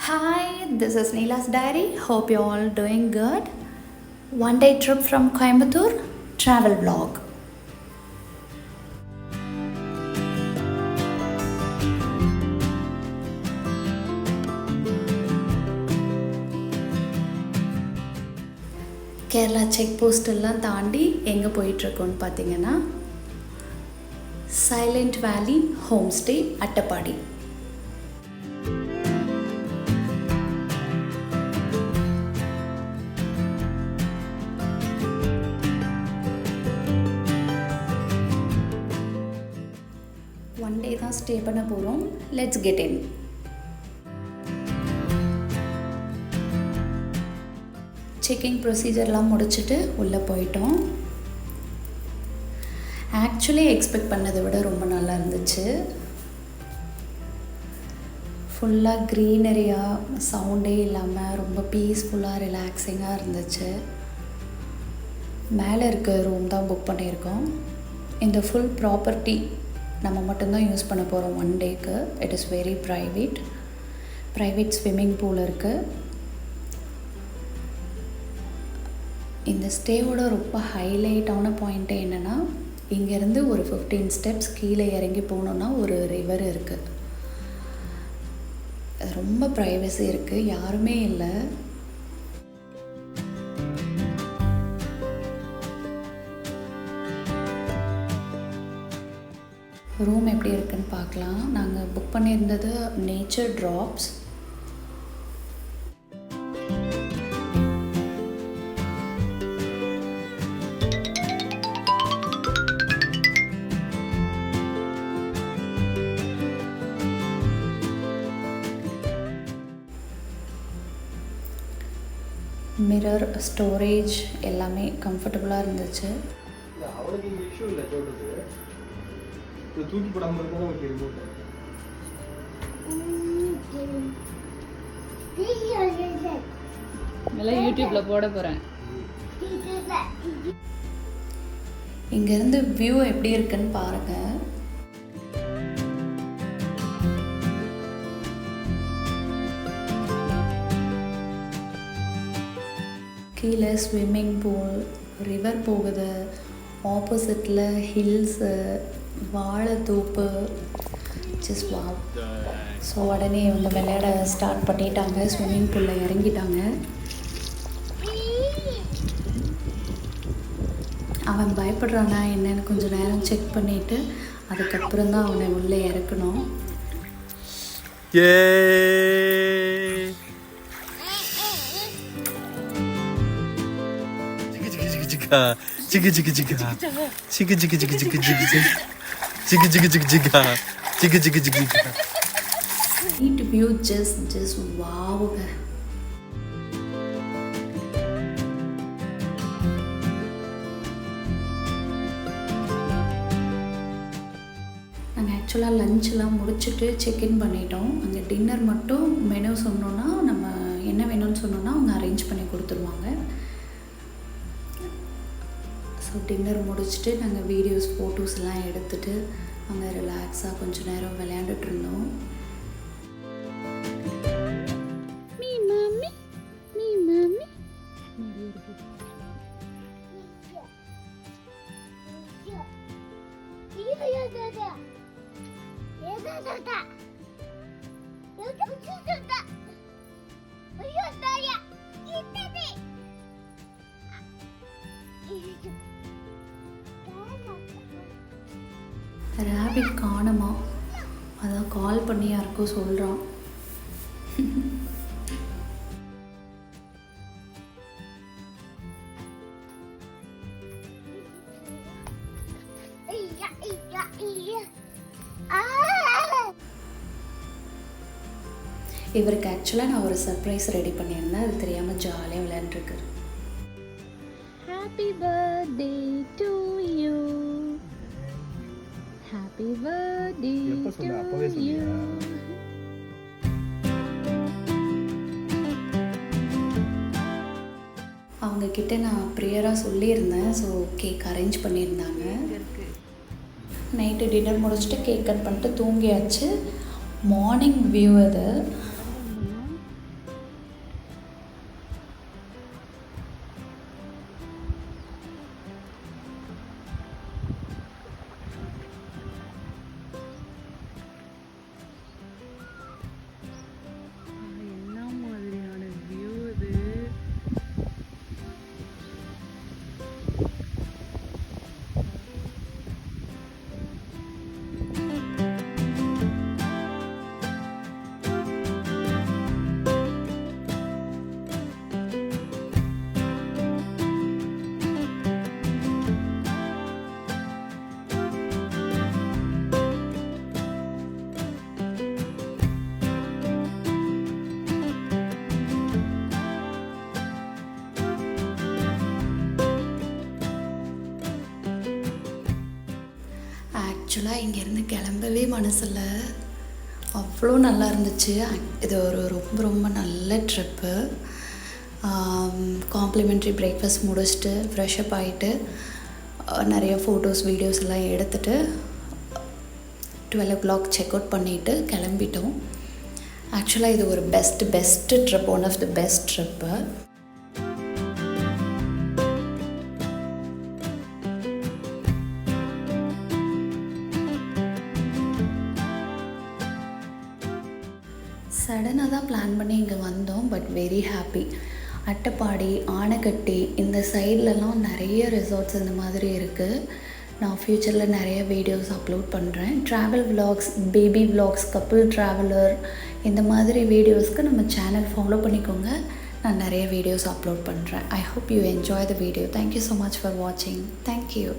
Hi, this is Neela's diary. Hope you're all doing good. One day trip from Coimbatore, travel vlog. Kerala check post எல்லாம் தாண்டி எங்கே போயிட்டுருக்கோன்னு பார்த்தீங்கன்னா silent valley home stay Attappadi. One day தான் stay பண்ண போகிறோம். Let's get in. Checking ப்ரொசீஜர்லாம் முடிச்சுட்டு உள்ளே போயிட்டோம். ஆக்சுவலி எக்ஸ்பெக்ட் பண்ணதை விட ரொம்ப நல்லா இருந்துச்சு. ஃபுல்லாக க்ரீனரியாக, சவுண்டே இல்லாமல் ரொம்ப பீஸ்ஃபுல்லாக ரிலாக்ஸிங்காக இருந்துச்சு. மேலே இருக்க ரூம் தான் புக் பண்ணியிருக்கோம். இந்த ஃபுல் ப்ராப்பர்ட்டி நம்ம மட்டும்தான் யூஸ் பண்ண போகிறோம் ஒன் டேக்கு. It is very private swimming pool இருக்குது. இந்த ஸ்டேவோட ரொம்ப ஹைலைட்டான பாயிண்ட்டு என்னென்னா, இங்கேருந்து ஒரு 15 ஸ்டெப்ஸ் கீழே இறங்கி போகணுன்னா ஒரு ரிவர் இருக்குது. ரொம்ப ப்ரைவசி இருக்குது, யாருமே இல்லை. ரூம் எப்படி இருக்குன்னு பார்க்கலாம். நாங்கள் புக் பண்ணியிருந்தது நேச்சர் ட்ராப்ஸ். மிரர், ஸ்டோரேஜ் எல்லாமே கம்ஃபர்டபுளாக இருந்துச்சு. தூக்கி போடாமல் இருந்தாலும் ஓகே. ரிமோட் எல்லாம் யூடியூப்ல போட போறேன். இங்கேருந்து வியூ எப்படி இருக்குன்னு பாருங்க. கீழே ஸ்விம்மிங் பூல், ரிவர் போகுது, ஆப்போசிட்டில் ஹில்ஸு, வாழைத்தோப்பு. Just wow. ஸோ உடனே இவங்க விளையாட ஸ்டார்ட் பண்ணிட்டாங்க. ஸ்விம்மிங் பூலில் இறங்கிட்டாங்க. அவன் பயப்படுறானா என்னன்னு கொஞ்சம் நேரம் செக் பண்ணிவிட்டு அதுக்கப்புறம் தான் அவனை உள்ளே இறக்கணும். Neat view, just wow. நாங்கள் ஆக்சுவலாக லஞ்செலாம் முடிச்சுட்டு செக்இன் பண்ணிட்டோம். அங்கே டின்னர் மட்டும் மெனு சொன்னோன்னா, நம்ம என்ன வேணும்னு சொன்னோன்னா அவங்க அரேஞ்ச் பண்ணி கொடுத்துருவாங்க. ஸோ டின்னர் முடிச்சுட்டு நாங்கள் வீடியோஸ், ஃபோட்டோஸ்லாம் எடுத்துகிட்டு அங்கே ரிலாக்ஸாக கொஞ்சம் நேரம் விளையாண்டுட்டு இருந்தோம். ரேபிட் காணுமா, அதான் கால் பண்ணி யாருக்கோ சொல்கிறான். இவருக்கு ஆக்சுவலாக நான் ஒரு சர்ப்ரைஸ் ரெடி பண்ணியிருந்தேன். அது தெரியாமல் ஜாலியாக விளையாண்டுருக்காரு. Happy birthday to you, happy birthday to you. அவங்கக்கிட்ட நான் ப்ரேயராக சொல்லியிருந்தேன். ஸோ கேக் அரேஞ்ச் பண்ணியிருந்தாங்க. நைட்டு டின்னர் முடிச்சுட்டு கேக் கட் பண்ணிட்டு தூங்கியாச்சு. மார்னிங் வியூ அது. ஆக்சுவலாக இங்கேருந்து கிளம்பவே மனசில்ல, அவ்வளோ நல்லா இருந்துச்சு. இது ஒரு ரொம்ப ரொம்ப நல்ல ட்ரிப்பு. காம்ப்ளிமெண்ட்ரி பிரேக்ஃபாஸ்ட் முடிச்சுட்டு ஃப்ரெஷ்அப் ஆகிட்டு நிறைய ஃபோட்டோஸ் வீடியோஸ் எல்லாம் எடுத்துகிட்டு 12 o'clock செக் அவுட் பண்ணிவிட்டு கிளம்பிட்டோம். ஆக்சுவலாக இது ஒரு best trip, one of the best trip. சடனாக தான் பிளான் பண்ணி இங்கே வந்தோம், but very happy. Attappadi, Anaikatti இந்த சைட்லலாம் நிறைய ரிசார்ட்ஸ் இந்த மாதிரி இருக்குது. நான் ஃப்யூச்சரில் நிறைய வீடியோஸ் அப்லோட் பண்ணுறேன். Travel vlogs, baby vlogs, couple traveller இந்த மாதிரி வீடியோஸ்க்கு நம்ம சேனல் ஃபாலோ பண்ணிக்கோங்க. நான் நிறைய வீடியோஸ் அப்லோட் பண்ணுறேன். I hope you enjoy the video. Thank you so much for வாட்சிங். தேங்க்யூ.